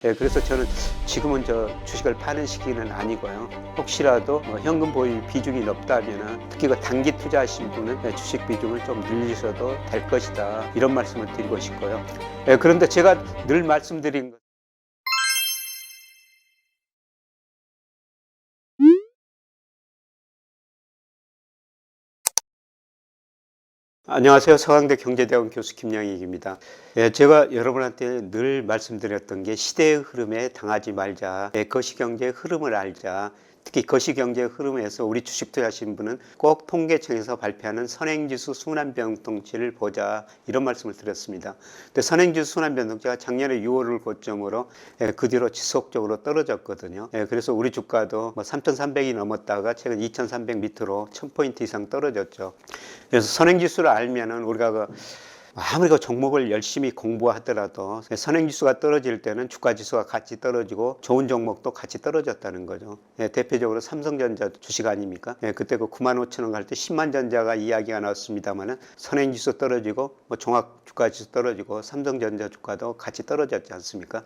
그래서 저는 지금은 주식을 파는 시기는 아니고요. 혹시라도 현금 보유 비중이 높다면 특히 단기 투자하신 분은 주식 비중을 좀 늘리셔도 될 것이다. 이런 말씀을 드리고 싶고요. 그런데 제가 늘 말씀드린 것 안녕하세요. 서강대 경제대학원 교수 김양익입니다. 제가 여러분한테 늘 말씀드렸던 게 시대의 흐름에 당하지 말자. 거시경제의 흐름을 알자. 특히 거시경제의 흐름에서 우리 주식 투자하시는 분은 꼭 통계청에서 발표하는 선행지수 순환변동치를 보자. 이런 말씀을 드렸습니다. 근데 선행지수 순환변동치가 작년에 6월을 고점으로 그 뒤로 지속적으로 떨어졌거든요. 그래서 우리 주가도 3,300이 넘었다가 최근 2,300 밑으로 1,000포인트 이상 떨어졌죠. 그래서 선행지수를 알면은 우리가 아무리 종목을 열심히 공부하더라도 선행지수가 떨어질 때는 주가지수가 같이 떨어지고 좋은 종목도 같이 떨어졌다는 거죠. 대표적으로 삼성전자 주식 아닙니까? 그때 95,000원 갈 때 10만전자가 이야기가 나왔습니다만 선행지수 떨어지고 종합주가지수 떨어지고 삼성전자 주가도 같이 떨어졌지 않습니까?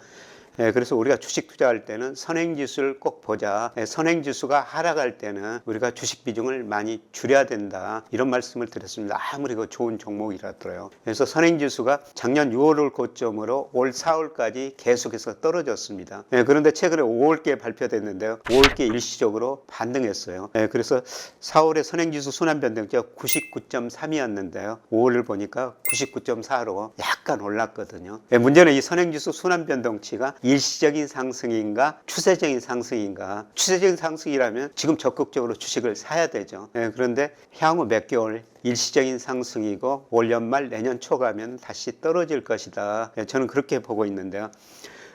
그래서 우리가 주식 투자할 때는 선행지수를 꼭 보자. 선행지수가 하락할 때는 우리가 주식 비중을 많이 줄여야 된다. 이런 말씀을 드렸습니다. 아무리 좋은 종목이라더라요. 그래서 선행지수가 작년 6월을 고점으로 올 4월까지 계속해서 떨어졌습니다. 그런데 최근에 5월께 발표됐는데요. 5월께 일시적으로 반등했어요. 그래서 4월에 선행지수 순환변동치가 99.3이었는데요. 5월을 보니까 99.4로 약간 올랐거든요. 문제는 이 선행지수 순환변동치가 일시적인 상승인가 추세적인 상승인가. 추세적인 상승이라면 지금 적극적으로 주식을 사야 되죠. 그런데 향후 몇 개월 일시적인 상승이고 올 연말 내년 초 가면 다시 떨어질 것이다. 저는 그렇게 보고 있는데요.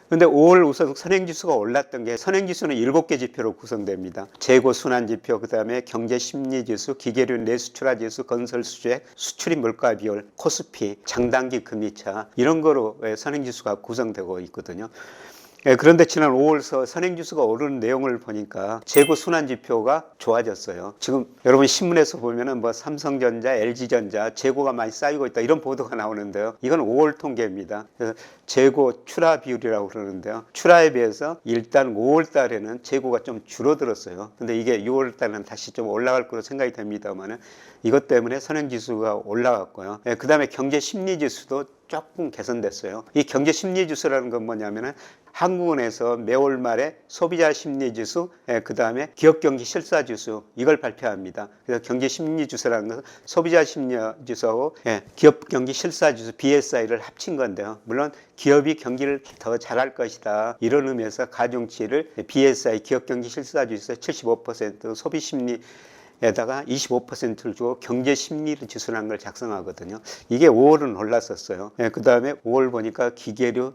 근데 5월 우선 선행지수가 올랐던 게 선행지수는 7개 지표로 구성됩니다. 재고 순환지표, 그 다음에 경제심리지수, 기계류 내수출하지수, 건설수주액, 수출입 물가 비율, 코스피, 장단기 금리차 이런 거로 선행지수가 구성되고 있거든요. 그런데 지난 5월 선행지수가 오르는 내용을 보니까 재고 순환지표가 좋아졌어요. 지금 여러분 신문에서 보면은 삼성전자, LG전자 재고가 많이 쌓이고 있다 이런 보도가 나오는데요. 이건 5월 통계입니다. 그래서 재고 출하 비율이라고 그러는데요. 출하에 비해서 일단 5월 달에는 재고가 좀 줄어들었어요. 근데 이게 6월 달에는 다시 좀 올라갈 거로 생각이 됩니다만은 이것 때문에 선행지수가 올라갔고요. 그 다음에 경제심리지수도 조금 개선됐어요. 이 경제심리지수라는 건 뭐냐면은 한국은행에서 매월 말에 소비자심리지수, 그 다음에 기업경기실사지수 이걸 발표합니다. 그래서 경제심리지수라는 것은 소비자심리지수하고 기업경기실사지수 BSI를 합친 건데요. 물론 기업이 경기를 더 잘할 것이다 이런 의미에서 가중치를 BSI 기업경기실사지수에서 75% 소비심리 에다가 25%를 주고 경제심리를 지수라는 걸 작성하거든요. 이게 5월은 올랐었어요. 그 다음에 5월 보니까 기계류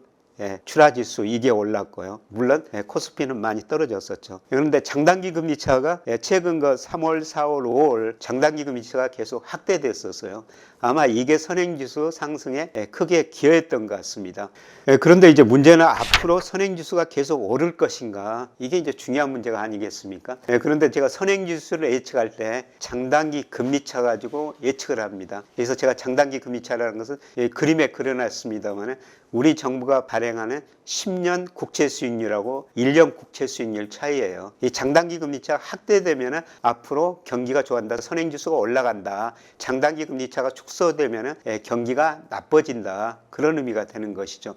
출하지수 이게 올랐고요. 물론 코스피는 많이 떨어졌었죠. 그런데 장단기 금리차가 최근 3월, 4월, 5월 장단기 금리차가 계속 확대됐었어요. 아마 이게 선행지수 상승에 크게 기여했던 것 같습니다. 그런데 이제 문제는 앞으로 선행지수가 계속 오를 것인가 이게 이제 중요한 문제가 아니겠습니까? 그런데 제가 선행지수를 예측할 때 장단기 금리차 가지고 예측을 합니다. 그래서 제가 장단기 금리차라는 것은 그림에 그려놨습니다만 우리 정부가 발행하는 10년 국채 수익률하고 1년 국채 수익률 차이예요. 이 장단기 금리차가 확대되면 앞으로 경기가 좋아진다. 선행지수가 올라간다. 장단기 금리차가 축소되면 경기가 나빠진다. 그런 의미가 되는 것이죠.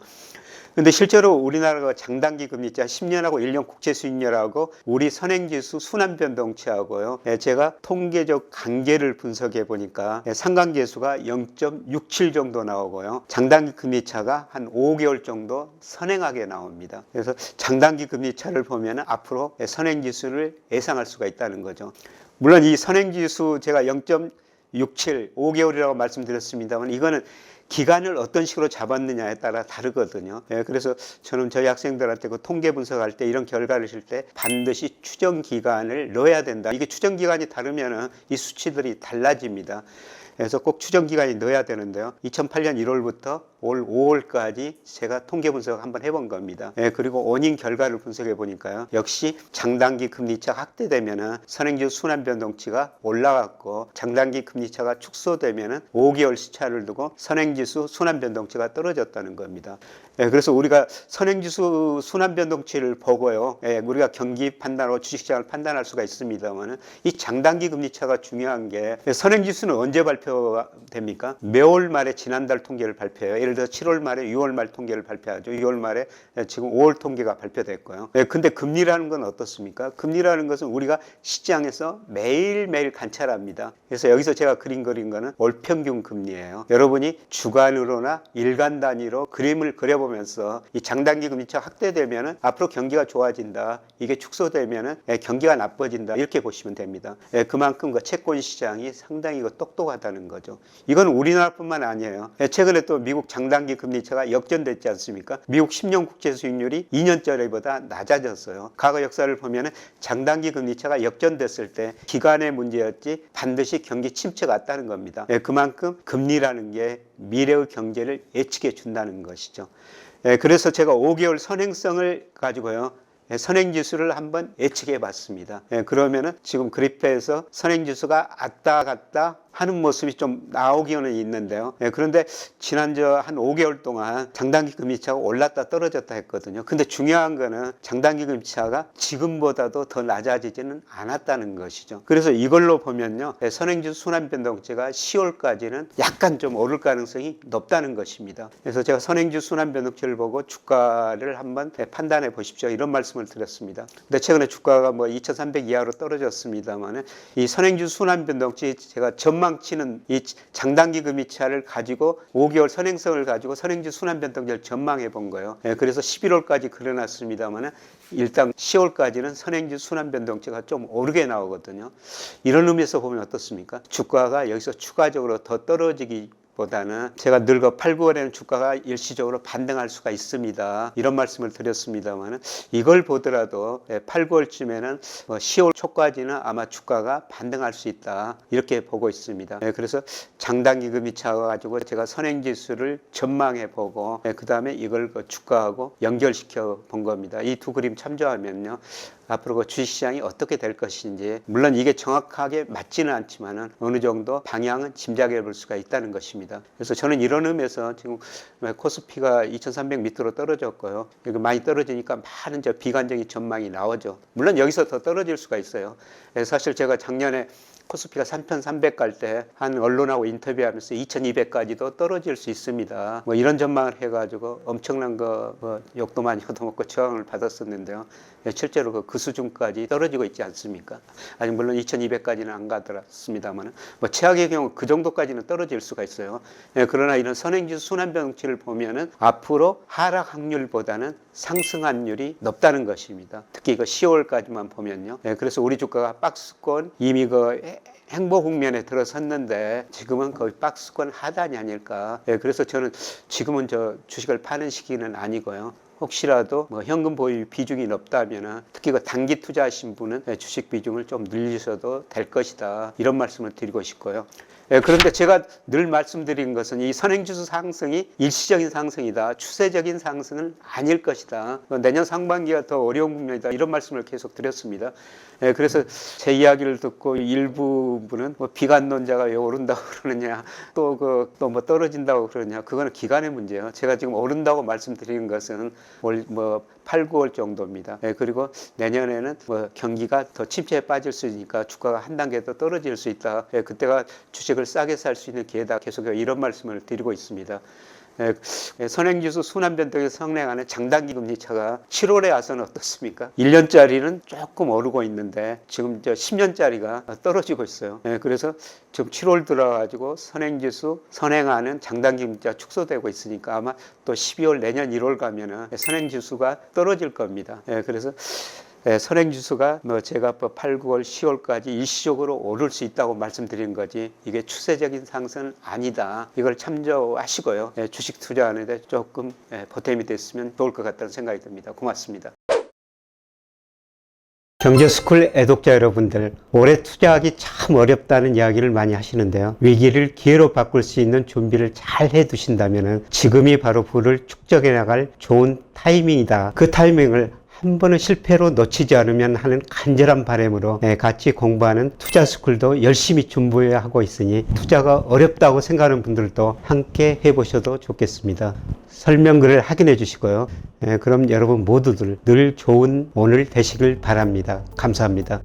근데 실제로 우리나라가 장단기 금리차 10년하고 1년 국채 수익률하고 우리 선행지수 순환변동치하고요. 제가 통계적 관계를 분석해 보니까 상관계수가 0.67 정도 나오고요. 장단기 금리차가 한 5개월 정도 선행하게 나옵니다. 그래서 장단기 금리차를 보면 앞으로 선행지수를 예상할 수가 있다는 거죠. 물론 이 선행지수 제가 0.67, 5개월이라고 말씀드렸습니다만 이거는 기간을 어떤 식으로 잡았느냐에 따라 다르거든요. 그래서 저는 저희 학생들한테 통계 분석할 때 이런 결과를 줄 때 반드시 추정 기간을 넣어야 된다. 이게 추정 기간이 다르면 이 수치들이 달라집니다. 그래서 꼭 추정 기간이 넣어야 되는데요. 2008년 1월부터 올 5월까지 제가 통계 분석 한번 해본 겁니다. 그리고 원인 결과를 분석해 보니까요. 역시 장단기 금리차가 확대되면은 선행지수 순환 변동치가 올라갔고 장단기 금리차가 축소되면은 5개월 시차를 두고 선행지수 순환 변동치가 떨어졌다는 겁니다. 그래서 우리가 선행지수 순환 변동치를 보고요. 우리가 경기 판단하고 주식시장을 판단할 수가 있습니다만 이 장단기 금리차가 중요한 게 선행지수는 언제 발표됩니까? 매월 말에 지난달 통계를 발표해요. 예를 들어 7월 말에 6월 말 통계를 발표하죠. 6월 말에 지금 5월 통계가 발표됐고요. 근데 금리라는 건 어떻습니까? 금리라는 것은 우리가 시장에서 매일매일 관찰합니다. 그래서 여기서 제가 그린 거는 월평균 금리예요. 여러분이 주간으로나 일간 단위로 그림을 그려보면서 이 장단기 금리차 확대되면 앞으로 경기가 좋아진다. 이게 축소되면 경기가 나빠진다. 이렇게 보시면 됩니다. 그만큼 그 채권 시장이 상당히 똑똑하다는 거죠. 이건 우리나라뿐만 아니에요. 최근에 또 미국 장단기 금리차가 역전됐지 않습니까? 미국 10년 국채 수익률이 2년 전보다 낮아졌어요. 과거 역사를 보면 장단기 금리차가 역전됐을 때 기간의 문제였지 반드시 경기 침체가 왔다는 겁니다. 그만큼 금리라는 게 미래의 경제를 예측해 준다는 것이죠. 그래서 제가 5개월 선행성을 가지고요. 선행지수를 한번 예측해 봤습니다. 그러면은 지금 그래프에서 선행지수가 왔다 갔다 하는 모습이 좀 나오기는 있는데요. 그런데 지난주 한 5개월 동안 장단기 금리차가 올랐다 떨어졌다 했거든요. 근데 중요한 거는 장단기 금리차가 지금보다도 더 낮아지지는 않았다는 것이죠. 그래서 이걸로 보면요. 선행지수 순환변동치가 10월까지는 약간 좀 오를 가능성이 높다는 것입니다. 그래서 제가 선행지수 순환변동치를 보고 주가를 한번 판단해 보십시오. 이런 말씀을 드렸습니다. 근데 최근에 주가가 뭐 2,300 이하로 떨어졌습니다만 이 선행지수 순환변동치 제가 전망치는 이 장단기 금리차를 가지고 5개월 선행성을 가지고 선행지수 순환변동치를 전망해 본 거예요. 그래서 11월까지 그려놨습니다만 일단 10월까지는 선행지수 순환변동치가 좀 오르게 나오거든요. 이런 의미에서 보면 어떻습니까? 주가가 여기서 추가적으로 더 떨어지기 보다는 제가 늘 8, 9월에는 주가가 일시적으로 반등할 수가 있습니다. 이런 말씀을 드렸습니다만 이걸 보더라도 8, 9월쯤에는 10월 초까지는 아마 주가가 반등할 수 있다. 이렇게 보고 있습니다. 그래서 장단기 금리차 가지고 제가 선행지수를 전망해 보고 그 다음에 이걸 주가하고 연결시켜 본 겁니다. 이 두 그림 참조하면요. 앞으로 주식시장이 어떻게 될 것인지 물론 이게 정확하게 맞지는 않지만 어느 정도 방향은 짐작해 볼 수가 있다는 것입니다. 그래서 저는 이런 의미에서 지금 코스피가 2300 밑으로 떨어졌고요. 여기 많이 떨어지니까 많은 비관적인 전망이 나오죠. 물론 여기서 더 떨어질 수가 있어요. 사실 제가 작년에 코스피가 3,300 갈 때 한 언론하고 인터뷰하면서 2,200까지도 떨어질 수 있습니다. 뭐 이런 전망을 해가지고 엄청난 욕도 많이 얻어먹고 저항을 받았었는데요. 실제로 그 수준까지 떨어지고 있지 않습니까? 아직 물론 2,200까지는 안 가더랐습니다만 뭐 최악의 경우 그 정도까지는 떨어질 수가 있어요. 그러나 이런 선행지수 순환변동치를 보면은 앞으로 하락 확률보다는 상승 확률이 높다는 것입니다. 특히 이거 10월까지만 보면요. 그래서 우리 주가가 박스권 이미 행보 국면에 들어섰는데 지금은 거의 박스권 하단이 아닐까. 그래서 저는 지금은 주식을 파는 시기는 아니고요. 혹시라도 현금 보유 비중이 높다면 특히 단기 투자하신 분은 주식 비중을 좀 늘리셔도 될 것이다. 이런 말씀을 드리고 싶고요. 그런데 제가 늘 말씀드린 것은 이 선행지수 상승이 일시적인 상승이다. 추세적인 상승은 아닐 것이다. 내년 상반기가 더 어려운 국면이다. 이런 말씀을 계속 드렸습니다. 그래서 제 이야기를 듣고 일부분은 비관론자가 왜 오른다고 그러느냐, 또 떨어진다고 그러느냐, 그거는 기간의 문제예요. 제가 지금 오른다고 말씀드리는 것은 8, 9월 정도입니다. 그리고 내년에는 경기가 더 침체에 빠질 수 있으니까 주가가 한 단계 더 떨어질 수 있다. 그때가 주식을 싸게 살 수 있는 기회다. 계속 이런 말씀을 드리고 있습니다. 선행지수 순환변동에서 성행하는 장단기 금리차가 7월에 와서는 어떻습니까? 1년짜리는 조금 오르고 있는데 지금 10년짜리가 떨어지고 있어요. 그래서 지금 7월 들어가지고 선행지수 선행하는 장단기 금리차 축소되고 있으니까 아마 또 12월 내년 1월 가면은 선행지수가 떨어질 겁니다. 그래서 선행지수가 제가 8, 9월, 10월까지 일시적으로 오를 수 있다고 말씀드린 거지 이게 추세적인 상승은 아니다. 이걸 참조하시고요. 주식 투자하는 데 조금 보탬이 됐으면 좋을 것 같다는 생각이 듭니다. 고맙습니다. 경제스쿨 애독자 여러분들, 올해 투자하기 참 어렵다는 이야기를 많이 하시는데요. 위기를 기회로 바꿀 수 있는 준비를 잘 해두신다면 지금이 바로 부를 축적해 나갈 좋은 타이밍이다. 그 타이밍을 한 번은 실패로 놓치지 않으면 하는 간절한 바람으로 같이 공부하는 투자스쿨도 열심히 준비하고 있으니 투자가 어렵다고 생각하는 분들도 함께 해보셔도 좋겠습니다. 설명글을 확인해 주시고요. 그럼 여러분 모두들 늘 좋은 오늘 되시길 바랍니다. 감사합니다.